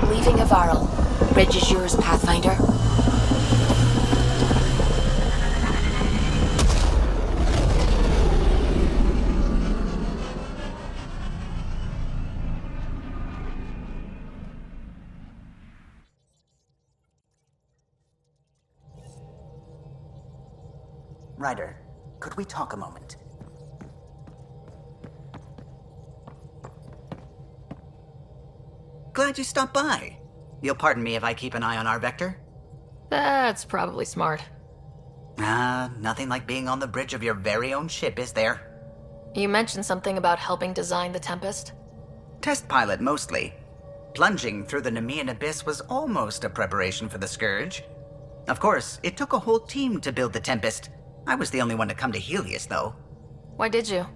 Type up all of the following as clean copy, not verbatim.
Leaving Avaril. Bridge is yours, Pathfinder. Ryder, could we talk a moment? Glad you stopped by. You'll pardon me if I keep an eye on our vector? That's probably smart. Nothing like being on the bridge of your very own ship, is there? You mentioned something about helping design the Tempest? Test pilot, mostly. Plunging through the Nemean abyss was almost a preparation for the Scourge. Of course, it took a whole team to build the Tempest. I was the only one to come to Helios, though. Why did you?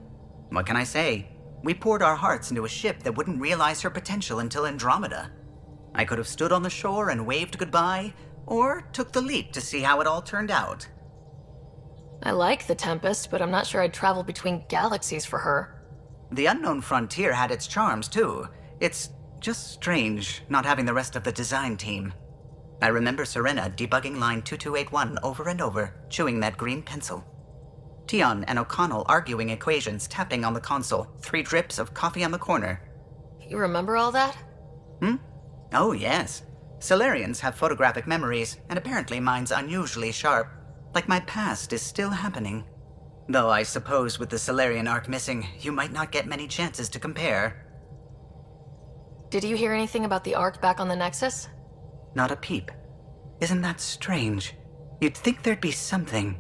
What can I say? We poured our hearts into a ship that wouldn't realize her potential until Andromeda. I could have stood on the shore and waved goodbye, or took the leap to see how it all turned out. I like the Tempest, but I'm not sure I'd travel between galaxies for her. The unknown frontier had its charms, too. It's just strange not having the rest of the design team. I remember Serena debugging line 2281 over and over, chewing that green pencil. Tion and O'Connell arguing equations, tapping on the console, 3 drips of coffee on the corner. You remember all that? Oh, yes. Solarians have photographic memories, and apparently mine's unusually sharp. Like my past is still happening. Though I suppose with the Solarian arc missing, you might not get many chances to compare. Did you hear anything about the Ark back on the Nexus? Not a peep. Isn't that strange? You'd think there'd be something.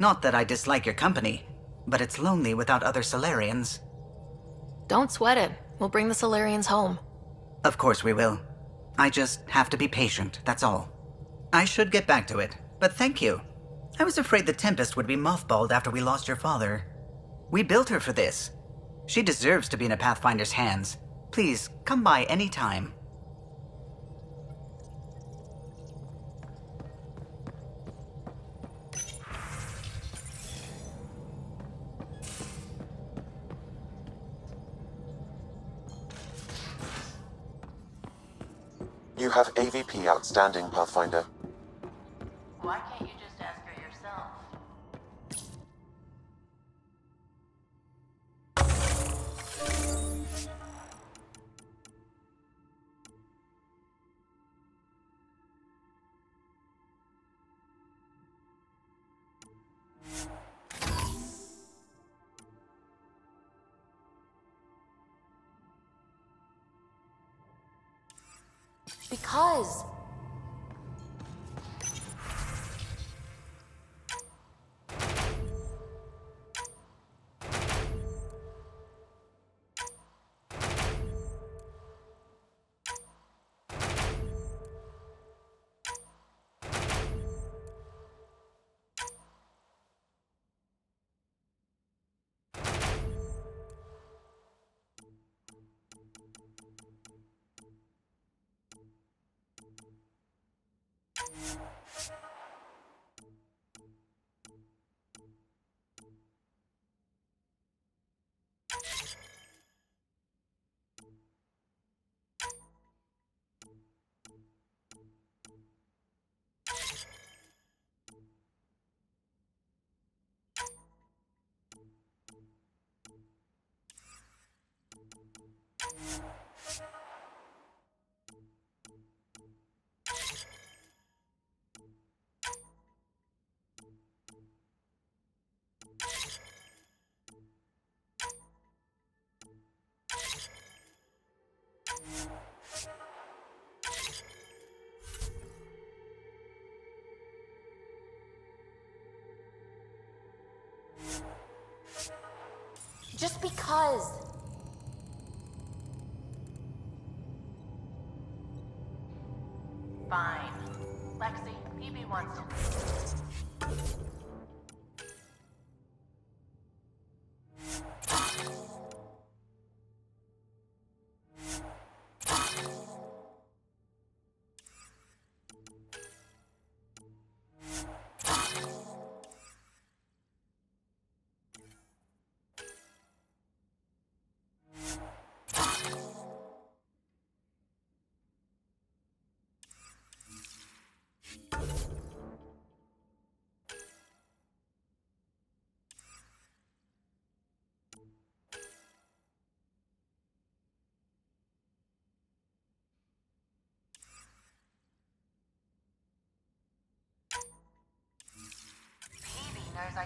Not that I dislike your company, but it's lonely without other Solarians. Don't sweat it. We'll bring the Solarians home. Of course we will. I just have to be patient, that's all. I should get back to it, but thank you. I was afraid the Tempest would be mothballed after we lost your father. We built her for this. She deserves to be in a Pathfinder's hands. Please, come by any time. You have AVP outstanding, Pathfinder. Why can't you just ask her yourself? Because... Just because. Fine. Lexi, PB wants him.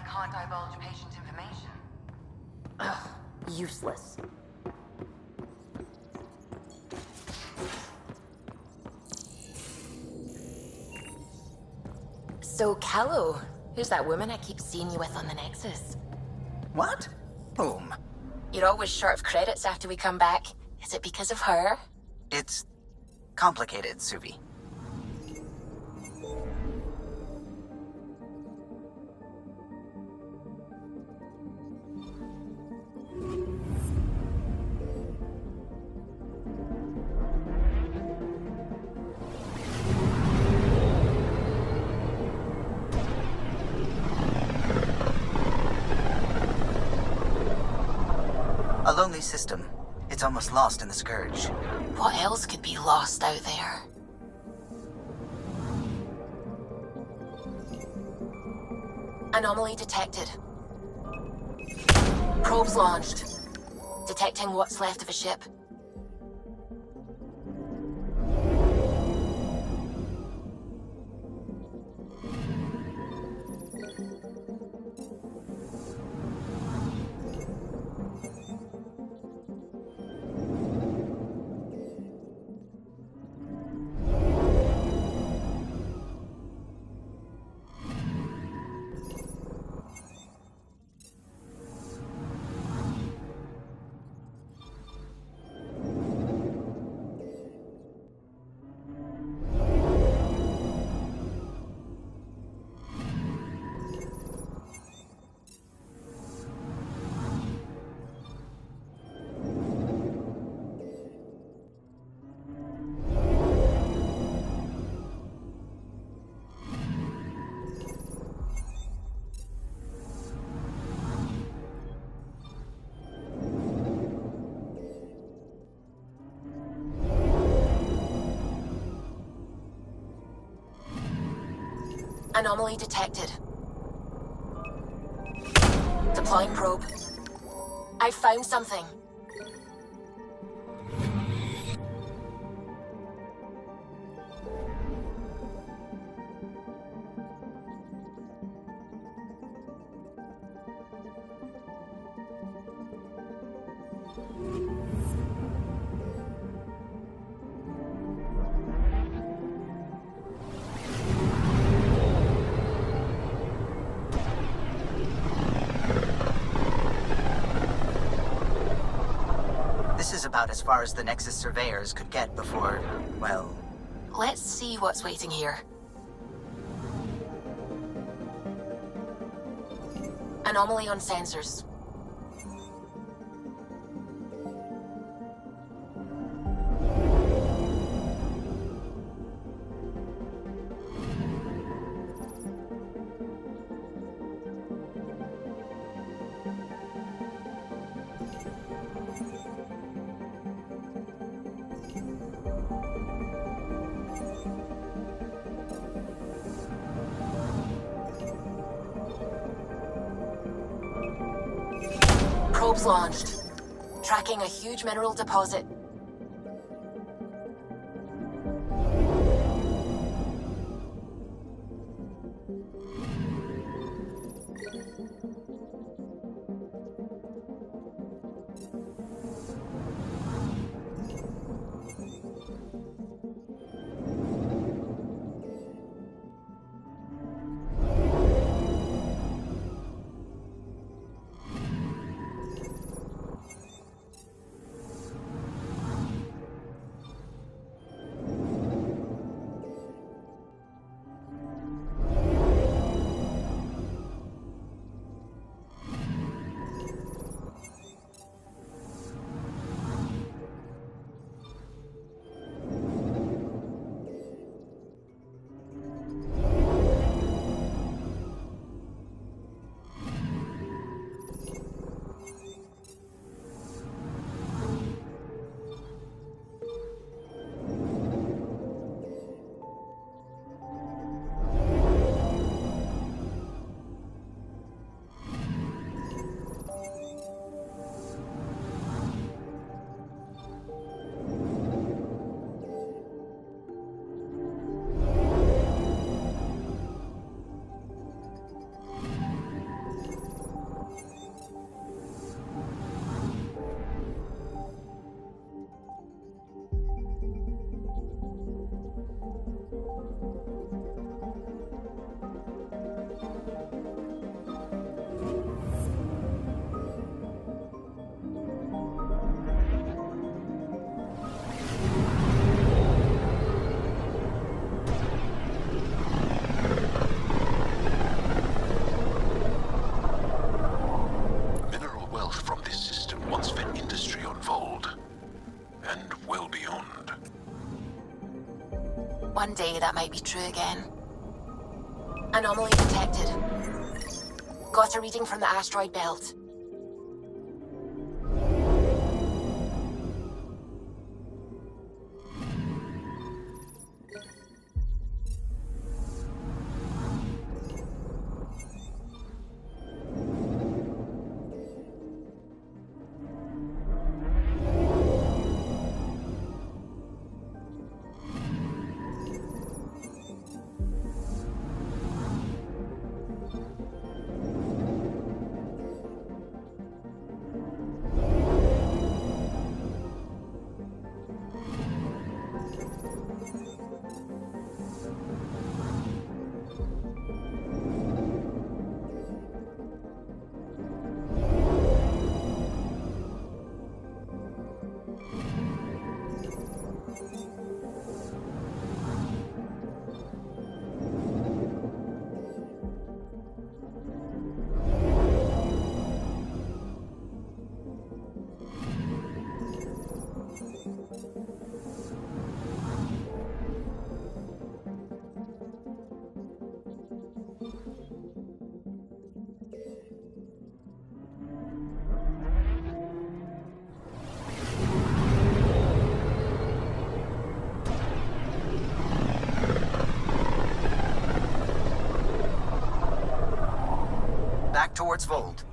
I can't divulge patient information. Ugh, useless. So, Callow, who's that woman I keep seeing you with on the Nexus? What? Whom? You're always short of credits after we come back. Is it because of her? It's complicated, Suvi. A lonely system. It's almost lost in the Scourge. What else could be lost out there? Anomaly detected. Probes launched. Detecting what's left of a ship. Anomaly detected. Deploying probe. I found something. This is about as far as the Nexus surveyors could get before, well... Let's see what's waiting here. Anomaly on sensors. Probes launched. Tracking a huge mineral deposit. Mineral wealth from this system once for industry on Vold, and well beyond. One day that might be true again. Anomaly detected. Got a reading from the asteroid belt. Back towards Vold.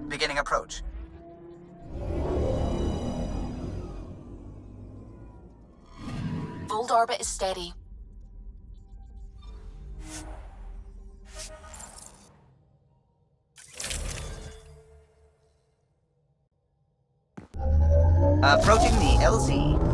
Beginning approach. Vold orbit is steady. Approaching the LZ.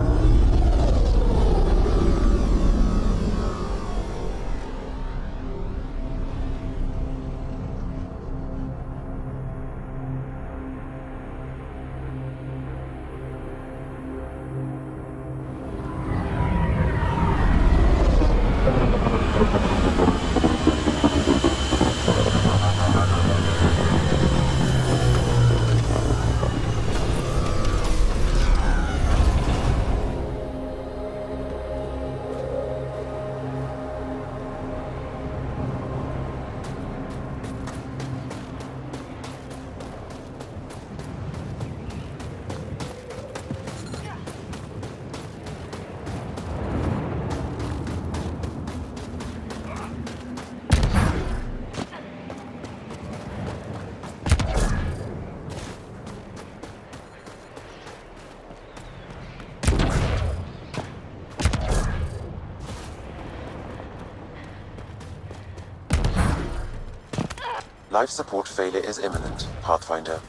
Life support failure is imminent, Pathfinder.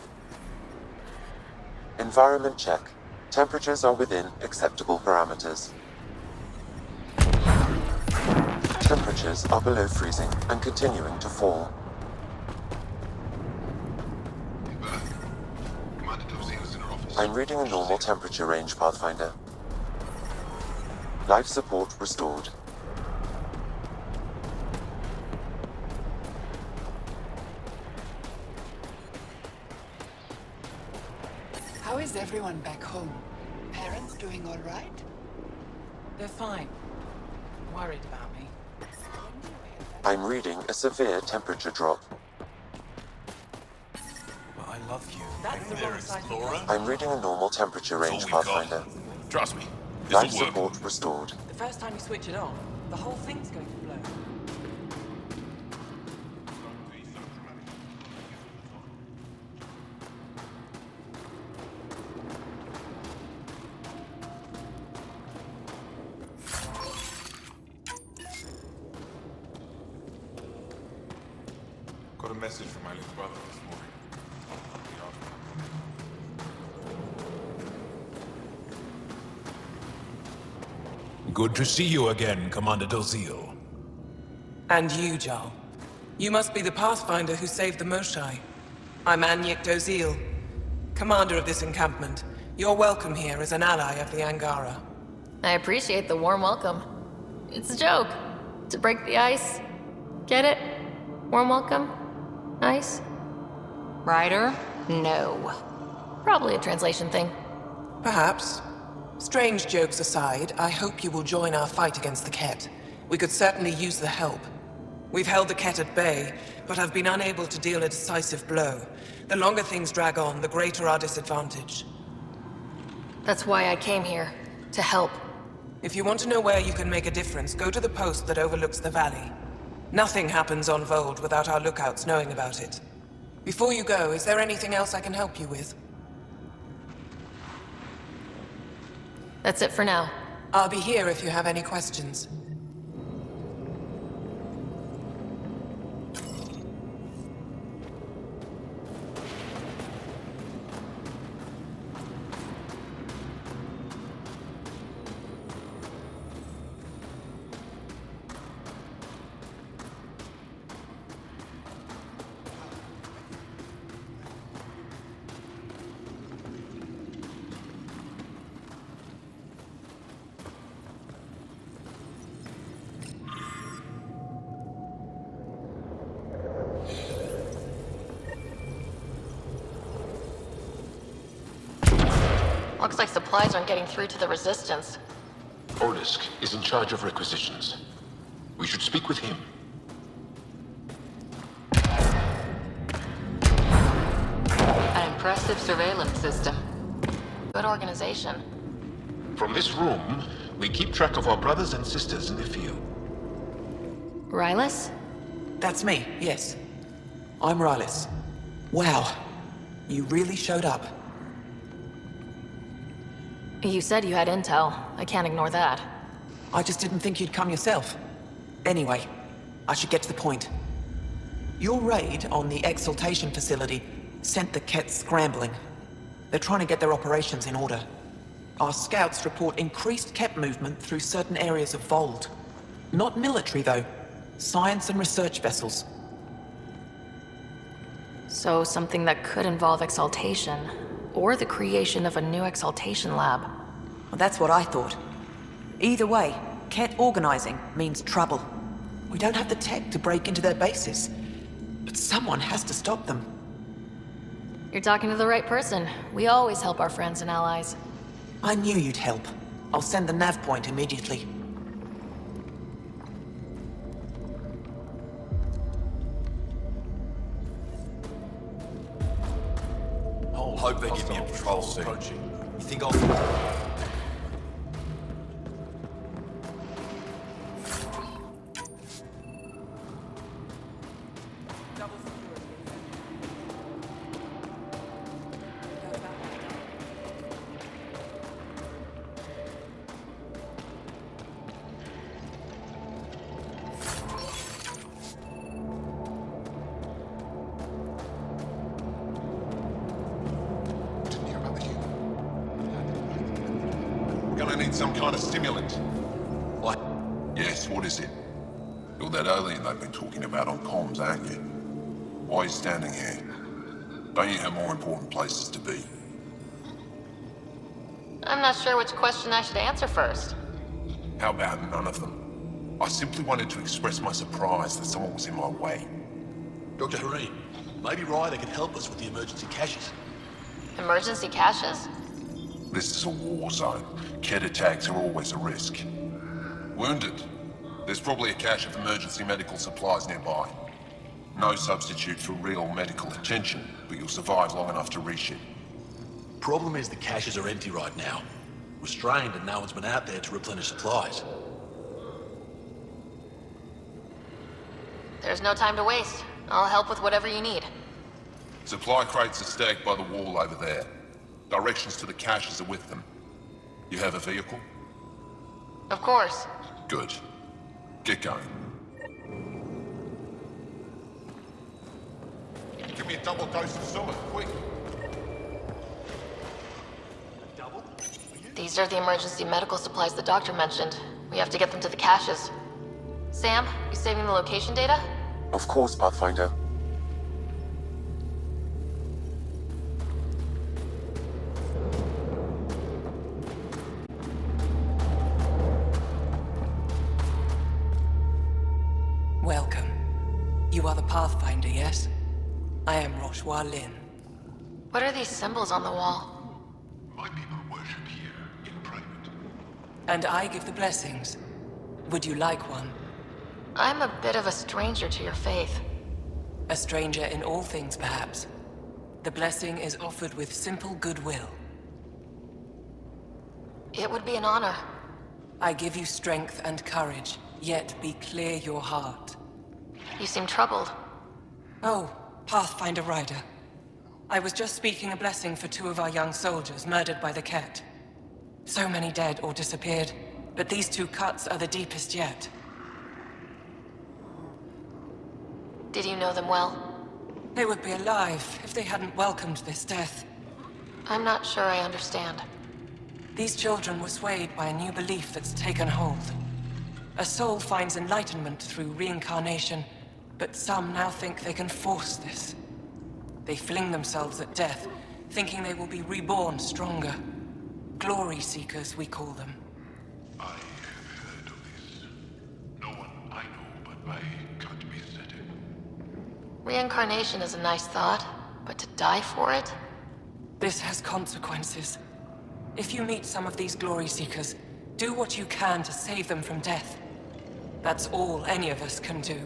Environment check. Temperatures are within acceptable parameters. Temperatures are below freezing and continuing to fall. I'm reading a normal temperature range, Pathfinder. Life support restored. How is everyone back home? Parents doing all right? They're fine. Worried about me. I'm reading a severe temperature drop. Well, I love you. That's the wrong side. I'm reading a normal temperature That's range, all we've got. Pathfinder. Trust me, Life this'll work. support restored. The first time you switch it on, the whole thing's going to blow. Got a message from my little brother this morning. Good to see you again, Commander Dozil. And you, Joel. You must be the Pathfinder who saved the Moshai. I'm Anyek Dozil, commander of this encampment. You're welcome here as an ally of the Angara. I appreciate the warm welcome. It's a joke. To break the ice. Get it? Warm welcome? Ice? Ryder? No. Probably a translation thing. Perhaps. Strange jokes aside, I hope you will join our fight against the Ket. We could certainly use the help. We've held the Ket at bay, but have been unable to deal a decisive blow. The longer things drag on, the greater our disadvantage. That's why I came here. To help. If you want to know where you can make a difference, go to the post that overlooks the valley. Nothing happens on Vold without our lookouts knowing about it. Before you go, is there anything else I can help you with? That's it for now. I'll be here if you have any questions. Looks like supplies aren't getting through to the Resistance. Orlisk is in charge of requisitions. We should speak with him. An impressive surveillance system. Good organization. From this room, we keep track of our brothers and sisters in the field. Rylus? That's me, yes. I'm Rylus. Wow. You really showed up. You said you had intel. I can't ignore that. I just didn't think you'd come yourself. Anyway, I should get to the point. Your raid on the exaltation facility sent the Ket scrambling. They're trying to get their operations in order. Our scouts report increased Ket movement through certain areas of Vold. Not military, though. Science and research vessels. So something that could involve exaltation. Or the creation of a new exaltation lab. Well, that's what I thought. Either way, Ket organizing means trouble. We don't have the tech to break into their bases. But someone has to stop them. You're talking to the right person. We always help our friends and allies. I knew you'd help. I'll send the nav point immediately. Hope they give me a patrol suit. You think I'll... Gonna need some kind of stimulant. What? Yes, what is it? You're that alien they've been talking about on comms, aren't you? Why are you standing here? Don't you have more important places to be? I'm not sure which question I should answer first. How about none of them? I simply wanted to express my surprise that someone was in my way. Dr. Harim, maybe Ryder can help us with the emergency caches. Emergency caches? This is a war zone. Ket attacks are always a risk. Wounded? There's probably a cache of emergency medical supplies nearby. No substitute for real medical attention, but you'll survive long enough to reship. Problem is the caches are empty right now. Restrained and no one's been out there to replenish supplies. There's no time to waste. I'll help with whatever you need. Supply crates are stacked by the wall over there. Directions to the caches are with them. You have a vehicle? Of course. Good. Get going. double dose of summon, quick. These are the emergency medical supplies the doctor mentioned. We have to get them to the caches. Sam, you saving the location data? Of course, Pathfinder. Welcome. You are the Pathfinder, yes? I am Roshua Lin. What are these symbols on the wall? My people worship here in private. And I give the blessings. Would you like one? I'm a bit of a stranger to your faith. A stranger in all things, perhaps. The blessing is offered with simple goodwill. It would be an honor. I give you strength and courage, yet be clear your heart. You seem troubled. Oh, Pathfinder Rider. I was just speaking a blessing for 2 of our young soldiers murdered by the Ket. So many dead or disappeared, but these 2 cuts are the deepest yet. Did you know them well? They would be alive if they hadn't welcomed this death. I'm not sure I understand. These children were swayed by a new belief that's taken hold. A soul finds enlightenment through reincarnation, but some now think they can force this. They fling themselves at death, thinking they will be reborn stronger. Glory seekers, we call them. I have heard of this. No one I know but my can't be certain. Reincarnation is a nice thought, but to die for it? This has consequences. If you meet some of these glory seekers, do what you can to save them from death. That's all any of us can do.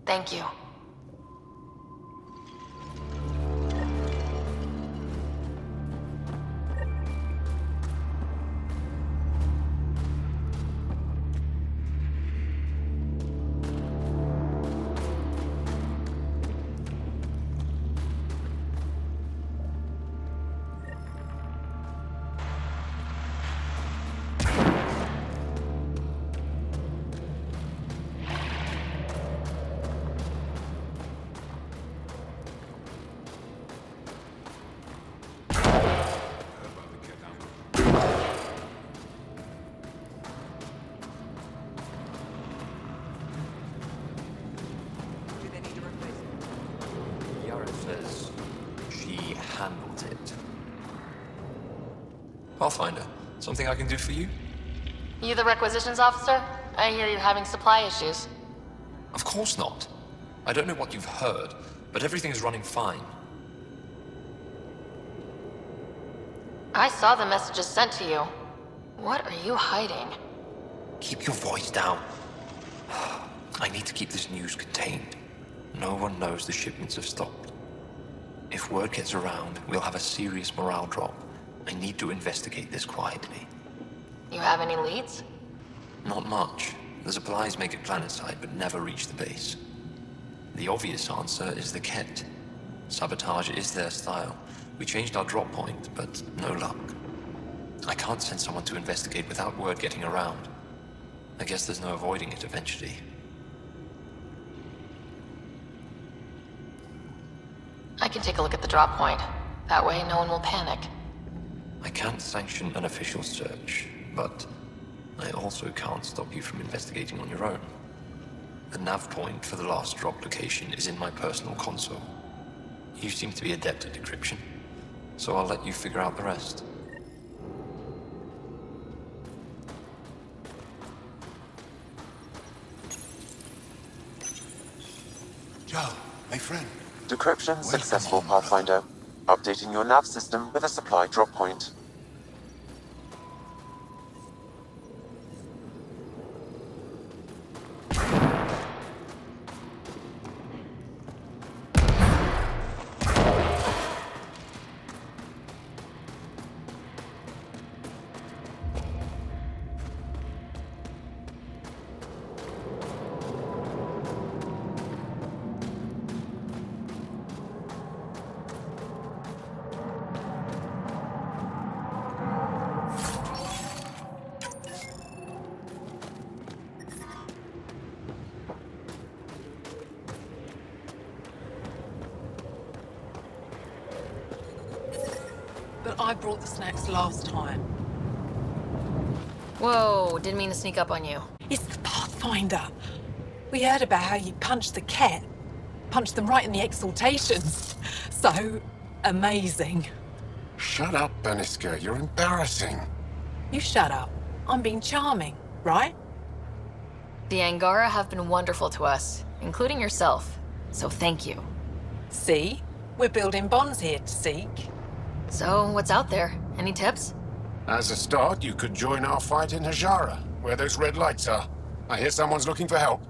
Thank you. Says she handled it. Pathfinder, something I can do for you? You the requisitions officer? I hear you're having supply issues. Of course not. I don't know what you've heard, but everything is running fine. I saw the messages sent to you. What are you hiding? Keep your voice down. I need to keep this news contained. No one knows the shipments have stopped. If word gets around, we'll have a serious morale drop. I need to investigate this quietly. You have any leads? Not much. The supplies make it planetside, but never reach the base. The obvious answer is the Ket. Sabotage is their style. We changed our drop point, but no luck. I can't send someone to investigate without word getting around. I guess there's no avoiding it eventually. I can take a look at the drop point. That way, no one will panic. I can't sanction an official search, but I also can't stop you from investigating on your own. The nav point for the last drop location is in my personal console. You seem to be adept at decryption, so I'll let you figure out the rest. Joe, my friend. Decryption successful, Pathfinder. Updating your nav system with a supply drop point. But I brought the snacks last time. Whoa, didn't mean to sneak up on you. It's the Pathfinder. We heard about how you punched the cat. Punched them right in the exaltations. So amazing. Shut up, Beniska. You're embarrassing. You shut up. I'm being charming, right? The Angara have been wonderful to us, including yourself. So thank you. See? We're building bonds here to seek. So, what's out there? Any tips? As a start, you could join our fight in Hajara, where those red lights are. I hear someone's looking for help.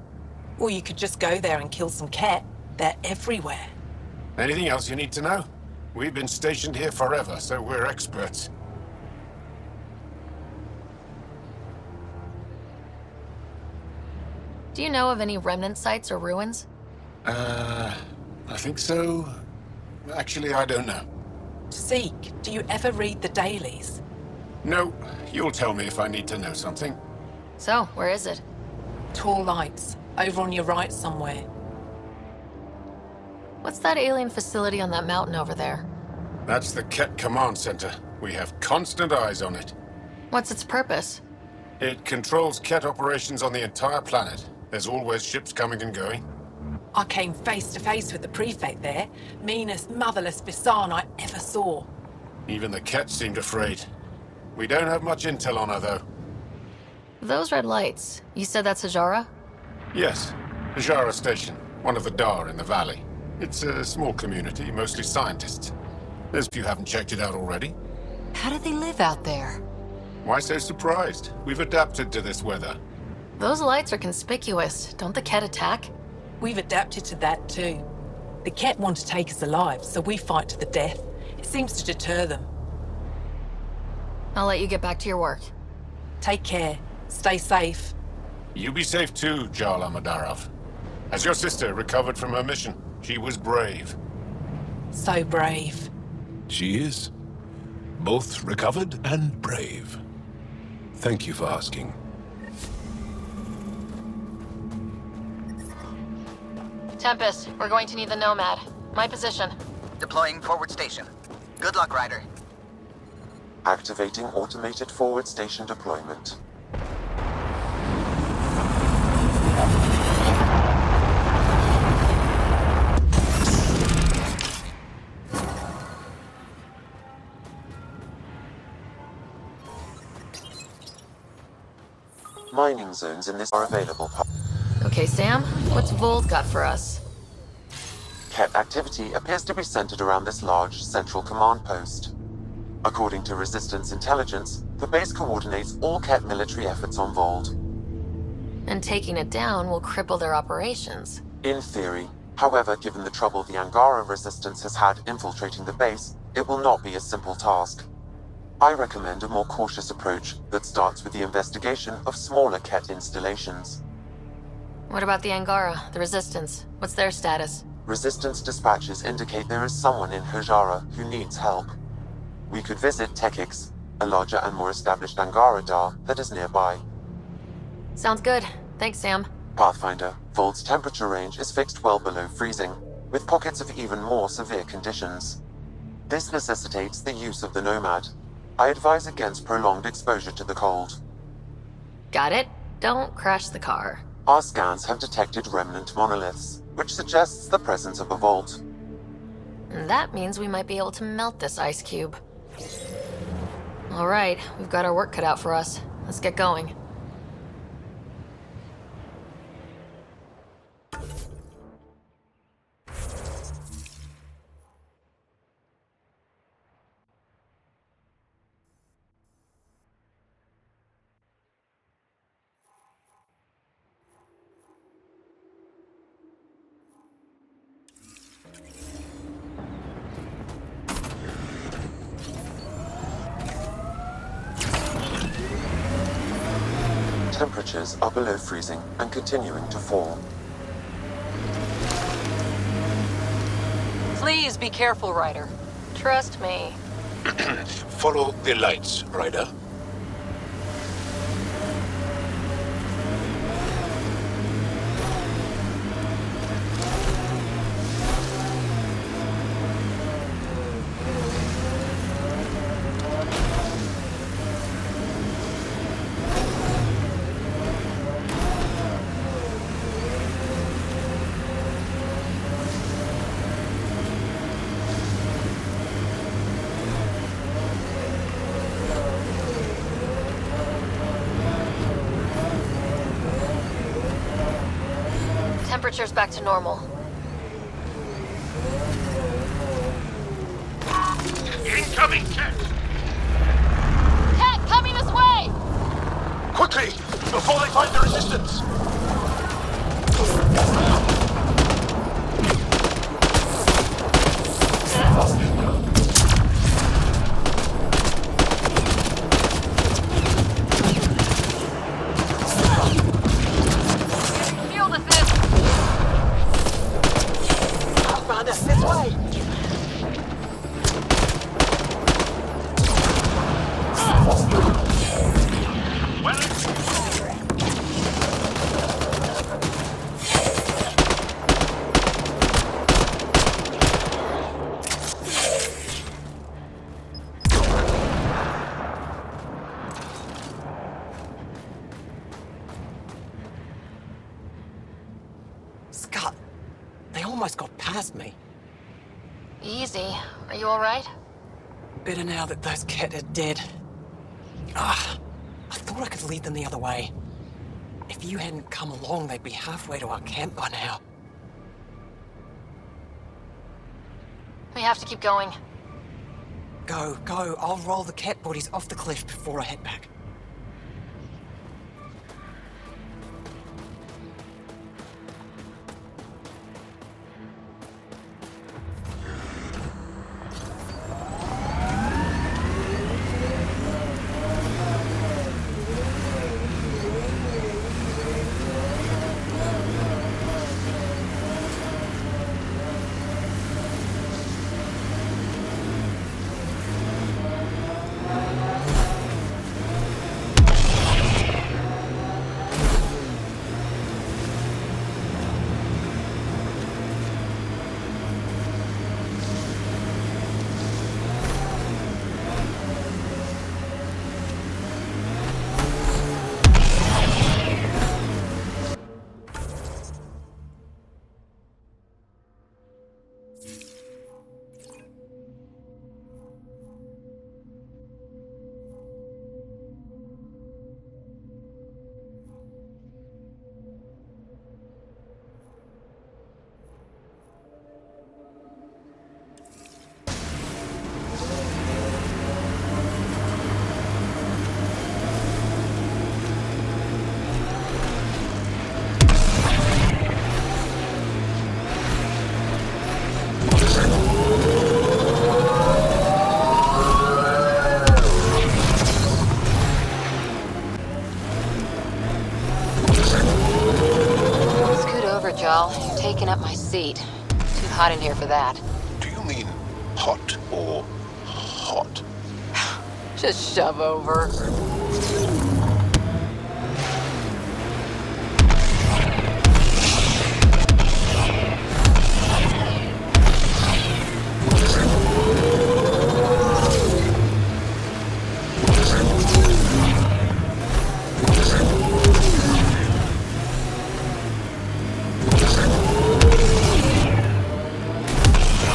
Or you could just go there and kill some cat. They're everywhere. Anything else you need to know? We've been stationed here forever, so we're experts. Do you know of any remnant sites or ruins? I think so. Actually, I don't know. Seek, do you ever read the dailies? No, you'll tell me if I need to know something. So, where is it? Tall lights, over on your right somewhere. What's that alien facility on that mountain over there? That's the Ket Command Center. We have constant eyes on it. What's its purpose? It controls Ket operations on the entire planet. There's always ships coming and going. I came face to face with the prefect there. Meanest, motherless Bisan I ever saw. Even the Ket seemed afraid. We don't have much intel on her, though. Those red lights, you said that's Hajara? Yes, Hajara Station, one of the Dar in the valley. It's a small community, mostly scientists. If you haven't checked it out already. How do they live out there? Why so surprised? We've adapted to this weather. Those lights are conspicuous. Don't the Ket attack? We've adapted to that too. The Ket want to take us alive, so we fight to the death. It seems to deter them. I'll let you get back to your work. Take care. Stay safe. You be safe too, Jala Madarov. Has your sister recovered from her mission? She was brave. So brave. She is. Both recovered and brave. Thank you for asking. Tempest, we're going to need the Nomad. My position. Deploying forward station. Good luck, Ryder. Activating automated forward station deployment. Mining zones in this are available. Okay, Sam, what's Vold got for us? Ket activity appears to be centered around this large central command post. According to Resistance intelligence, the base coordinates all Ket military efforts on Vold. And taking it down will cripple their operations. In theory. However, given the trouble the Angara Resistance has had infiltrating the base, it will not be a simple task. I recommend a more cautious approach that starts with the investigation of smaller Ket installations. What about the Angara, the Resistance? What's their status? Resistance dispatches indicate there is someone in Hajara who needs help. We could visit Tekix, a larger and more established Angara Dar that is nearby. Sounds good. Thanks, Sam. Pathfinder, Vold's temperature range is fixed well below freezing, with pockets of even more severe conditions. This necessitates the use of the Nomad. I advise against prolonged exposure to the cold. Got it. Don't crash the car. Our scans have detected remnant monoliths, which suggests the presence of a vault. And that means we might be able to melt this ice cube. All right, we've got our work cut out for us. Let's get going. Temperatures are below freezing and continuing to fall. Please be careful, Ryder. Trust me. Follow the lights, Ryder. temperature's back to normal. Incoming cat! Cat, coming this way! Quickly! Before they find the resistance! Field assist! I found us this way! Scott, they almost got past me. Easy. Are you alright? Better now that those Ket are dead. Ah, I thought I could lead them the other way. If you hadn't come along, they'd be halfway to our camp by now. We have to keep going. Go, go. I'll roll the Ket bodies off the cliff before I head back. Joel. You're taking up my seat. Too hot in here for that. Do you mean hot or hot? Just shove over.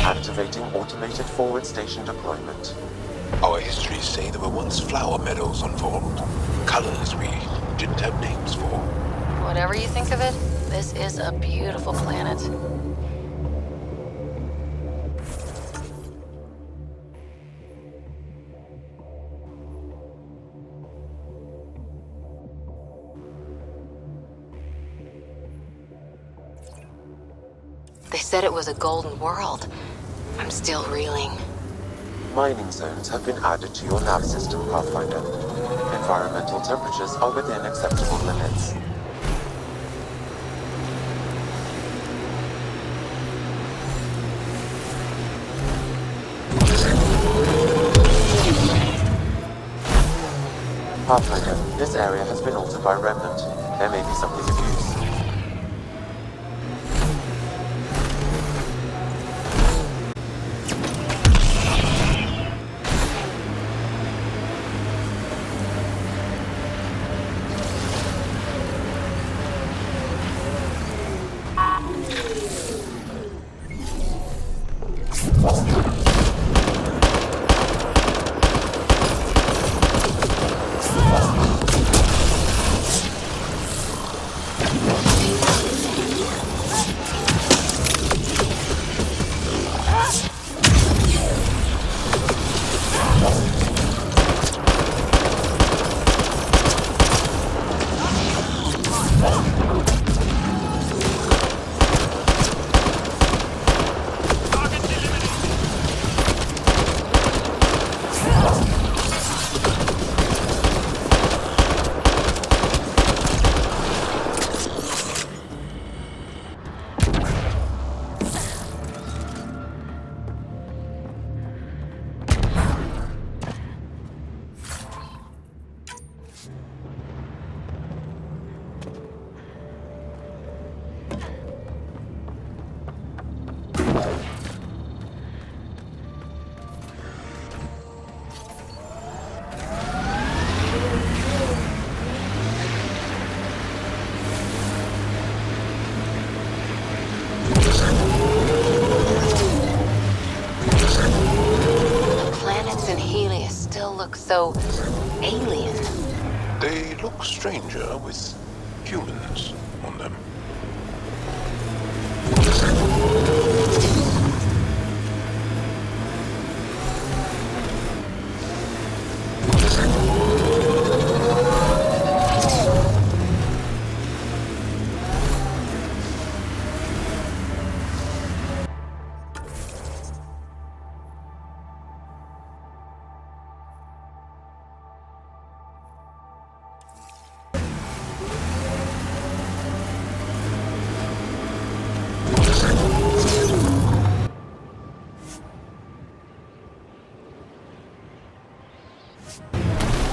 Activating automated forward station deployment. Our histories say there were once flower meadows on Vorm. Colors we didn't have names for. Whatever you think of it, this is a beautiful planet. They said it was a golden world. I'm still reeling. Mining zones have been added to your nav system, Pathfinder. Environmental temperatures are within acceptable limits. Pathfinder, this area has been altered by Remnant. There may be something of use. so alien. They look stranger with humans on them.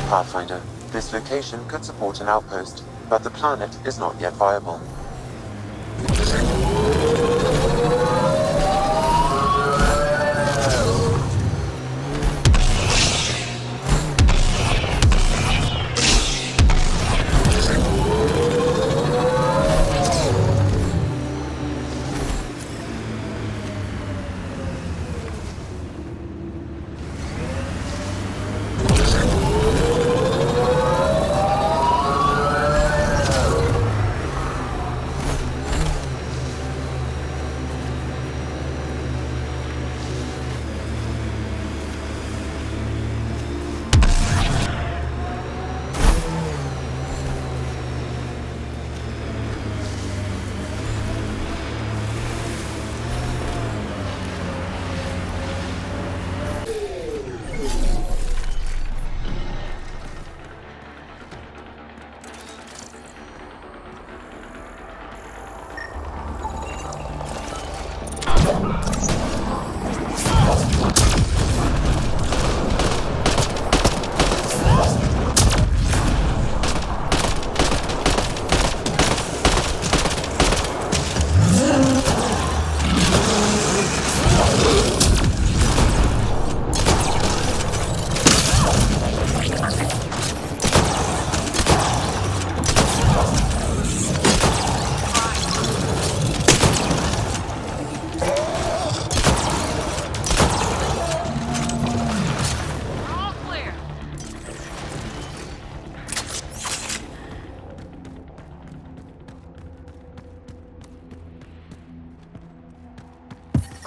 Pathfinder, this location could support an outpost, but the planet is not yet viable.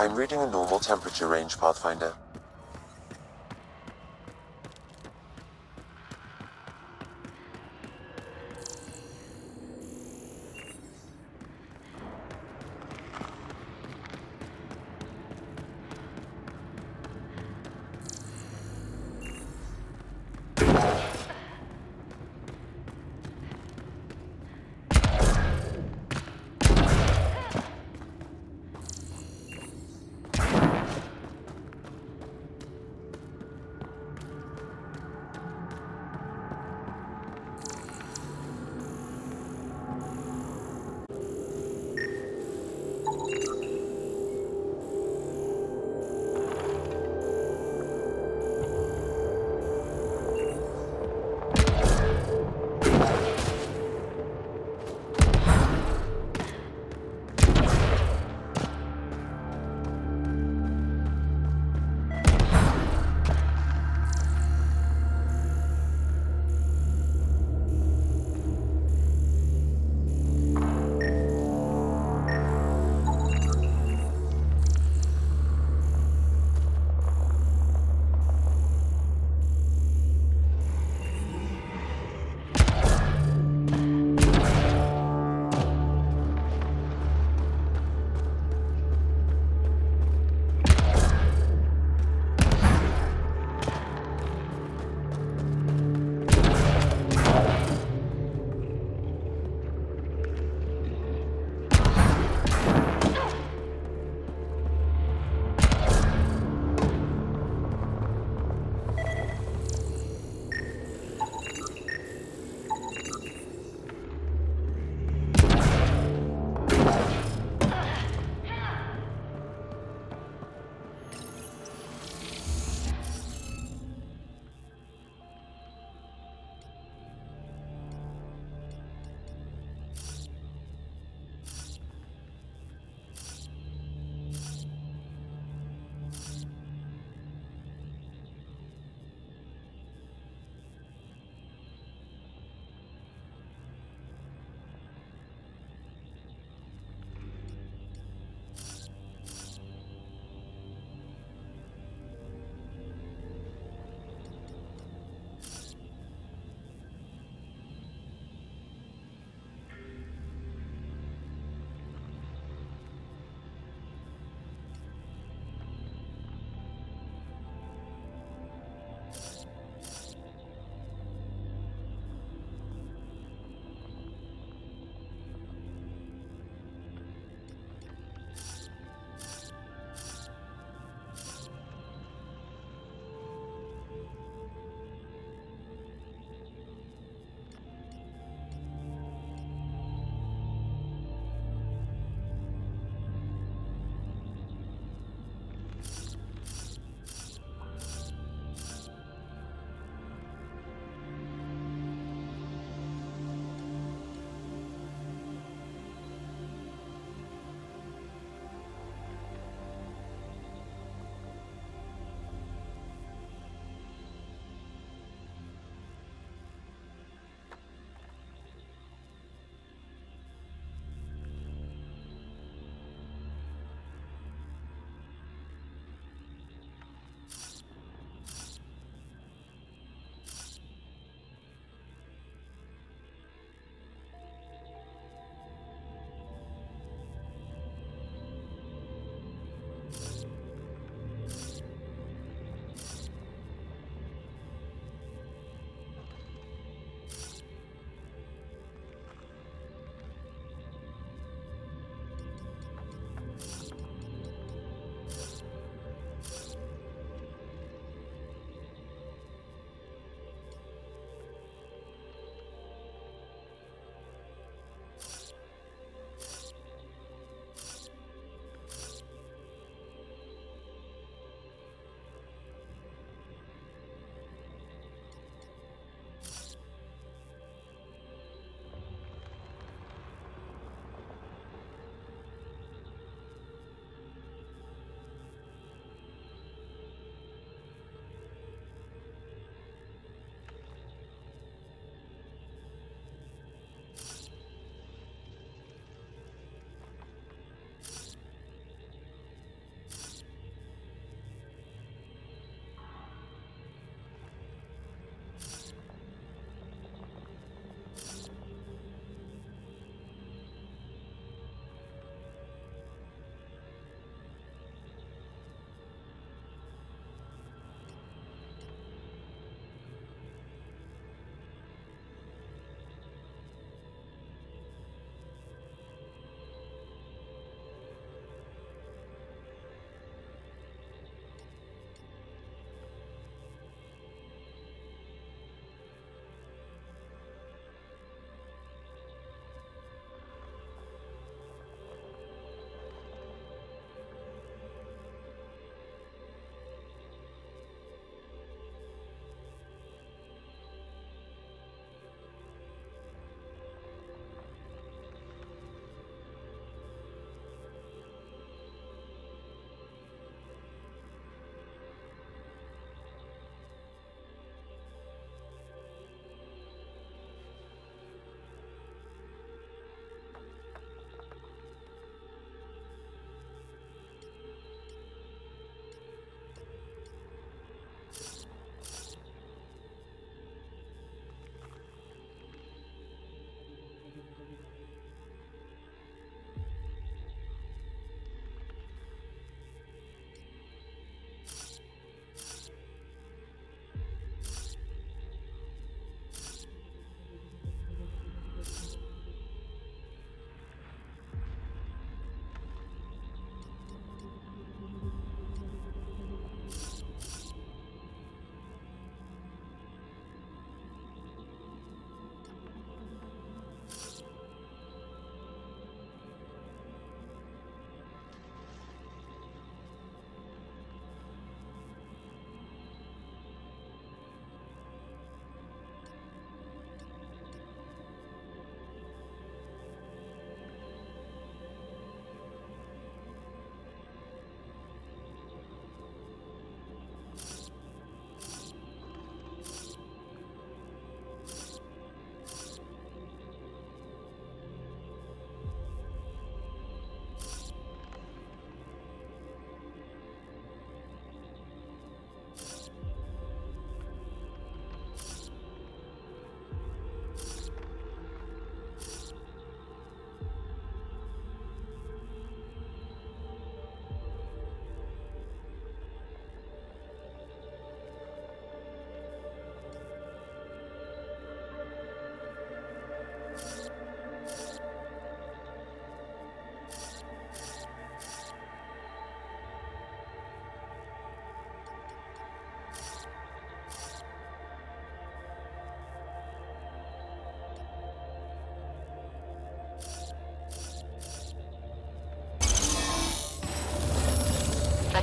I'm reading a normal temperature range, Pathfinder.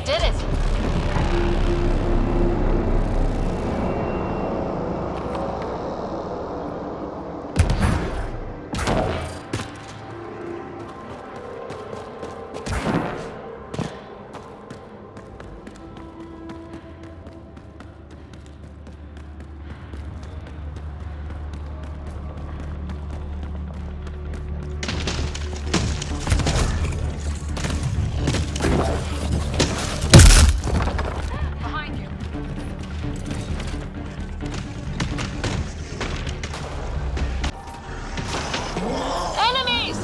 did it! Enemies!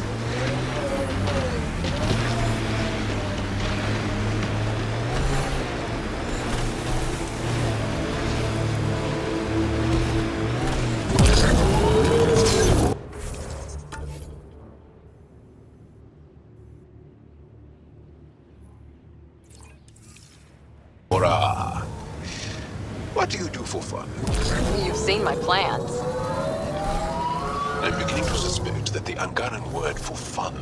Hurrah! What do you do for fun? You've seen my plans. I'm beginning to suspect that the Angaran word for fun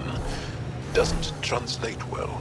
doesn't translate well.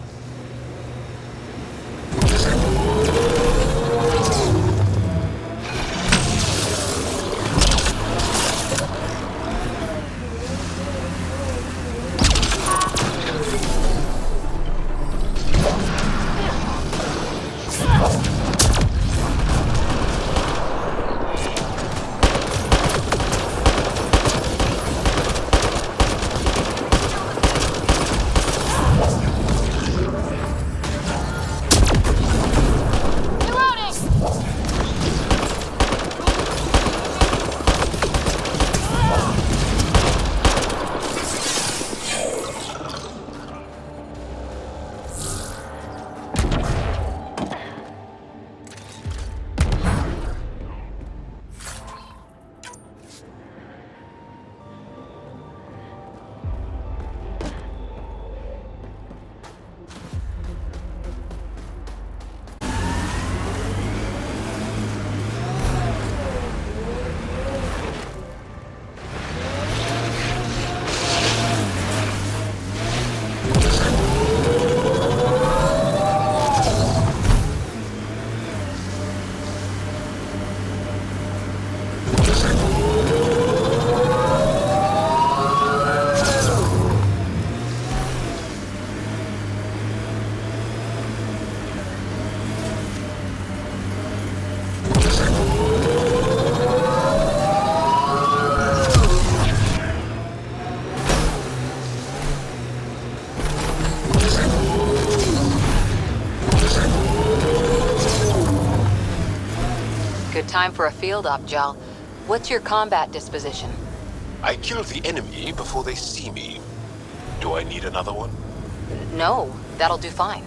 Good time for a field op, Jal. What's your combat disposition? I kill the enemy before they see me. Do I need another one? No, that'll do fine.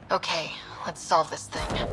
Okay, let's solve this thing.